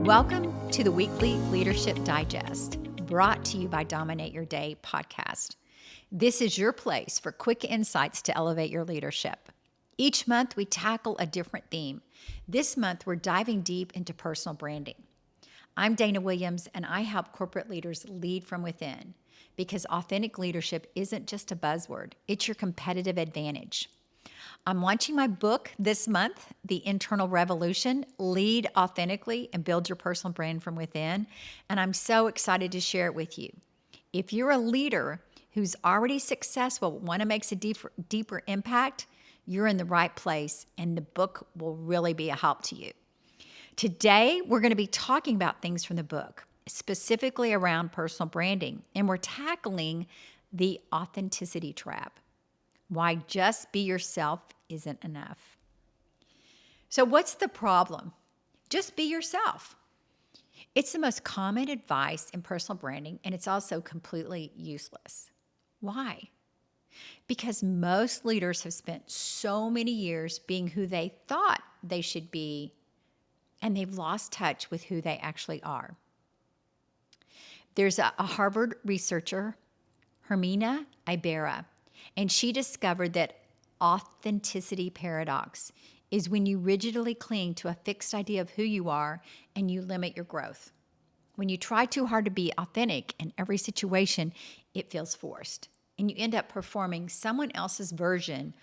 Welcome to the weekly Leadership Digest, brought to you by Dominate Your Day podcast. This is your place for quick insights to elevate your leadership. Each month, we tackle a different theme. This month, we're diving deep into personal branding. I'm Dana Williams, and I help corporate leaders lead from within because authentic leadership isn't just a buzzword, it's your competitive advantage. I'm launching my book this month, The Internal Revolution, Lead Authentically and Build Your Personal Brand from Within, and I'm so excited to share it with you. If you're a leader who's already successful, want to make a deeper impact, you're in the right place, and the book will really be a help to you. Today, we're going to be talking about things from the book, specifically around personal branding, and we're tackling the authenticity trap. Why just be yourself isn't enough. So what's the problem? Just be yourself. It's the most common advice in personal branding, and it's also completely useless. Why? Because most leaders have spent so many years being who they thought they should be, and they've lost touch with who they actually are. There's a Harvard researcher, Hermina Ibarra, and she discovered that authenticity paradox is when you rigidly cling to a fixed idea of who you are and you limit your growth. When you try too hard to be authentic in every situation, it feels forced. And you end up performing someone else's version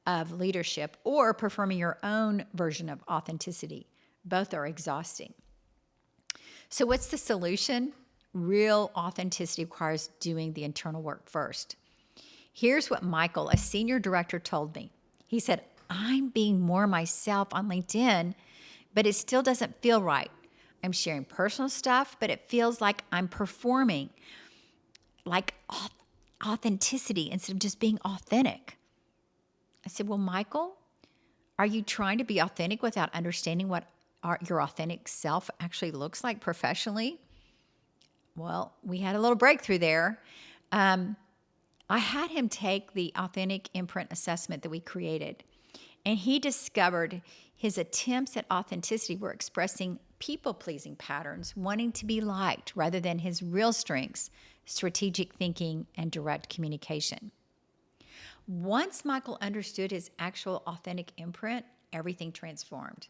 of leadership or performing your own version of authenticity. Both are exhausting. So what's the solution? Real authenticity requires doing the internal work first. Here's what Michael, a senior director, told me. He said, I'm being more myself on LinkedIn, but it still doesn't feel right. I'm sharing personal stuff, but it feels like I'm performing like authenticity instead of just being authentic. I said, well, Michael, are you trying to be authentic without understanding what your authentic self actually looks like professionally? Well, we had a little breakthrough there. I had him take the authentic imprint assessment that we created, and he discovered his attempts at authenticity were expressing people-pleasing patterns, wanting to be liked rather than his real strengths, strategic thinking, and direct communication. Once Michael understood his actual authentic imprint, everything transformed.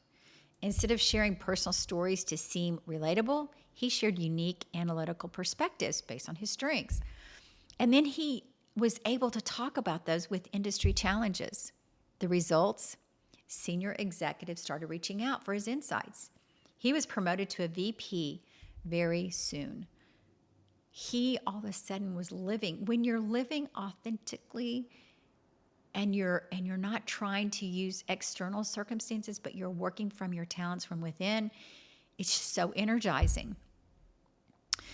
Instead of sharing personal stories to seem relatable, he shared unique analytical perspectives based on his strengths. And then he was able to talk about those with industry challenges. The results? Senior executives started reaching out for his insights. He was promoted to a VP very soon. He all of a sudden was living. When you're living authentically and you're not trying to use external circumstances, but you're working from your talents from within, it's just so energizing.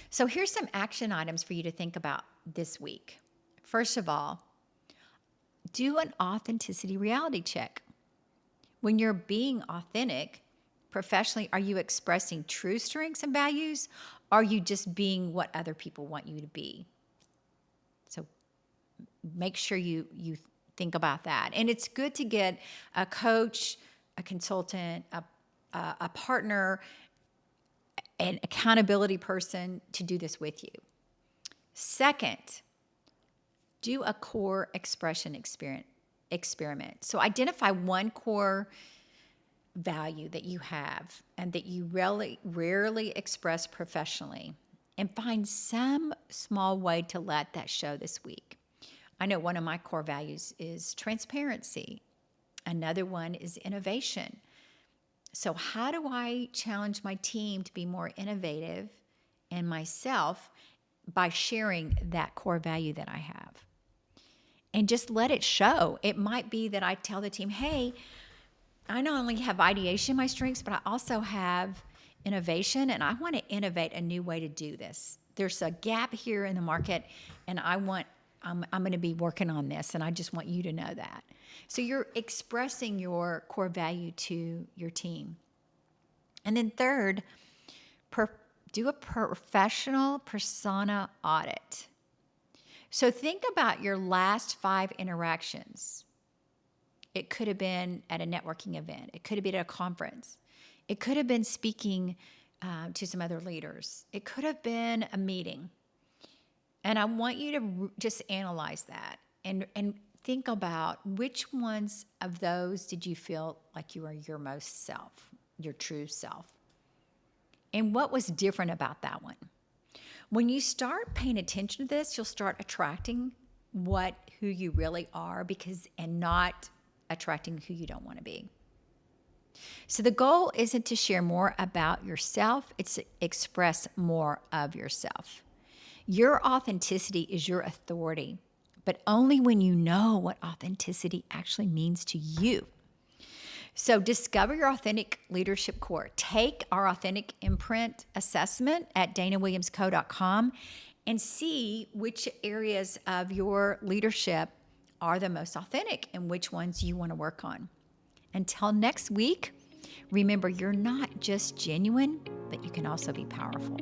So here's some action items for you to think about this week. First of all, do an authenticity reality check. When you're being authentic, professionally, are you expressing true strengths and values? Or are you just being what other people want you to be? So make sure you think about that. And it's good to get a coach, a consultant, a partner, an accountability person to do this with you. Second, do a core expression experiment. So identify one core value that you have and that you rarely express professionally, and find some small way to let that show this week. I know one of my core values is transparency. Another one is innovation. So how do I challenge my team to be more innovative and myself by sharing that core value that I have? And just let it show. It might be that I tell the team, hey, I not only have ideation, my strengths, but I also have innovation, and I want to innovate a new way to do this. There's a gap here in the market, and I'm going to be working on this, and I just want you to know that. So you're expressing your core value to your team. And then third, do a professional persona audit. So think about your last 5 interactions. It could have been at a networking event. It could have been at a conference. It could have been speaking to some other leaders. It could have been a meeting. And I want you to just analyze that and think about which ones of those did you feel like you were your most self, your true self? And what was different about that one? When you start paying attention to this, you'll start attracting who you really are and not attracting who you don't want to be. So the goal isn't to share more about yourself, it's to express more of yourself. Your authenticity is your authority, but only when you know what authenticity actually means to you. So discover your authentic leadership core. Take our authentic imprint assessment at danawilliamsco.com and see which areas of your leadership are the most authentic and which ones you want to work on. Until next week, remember you're not just genuine, but you can also be powerful.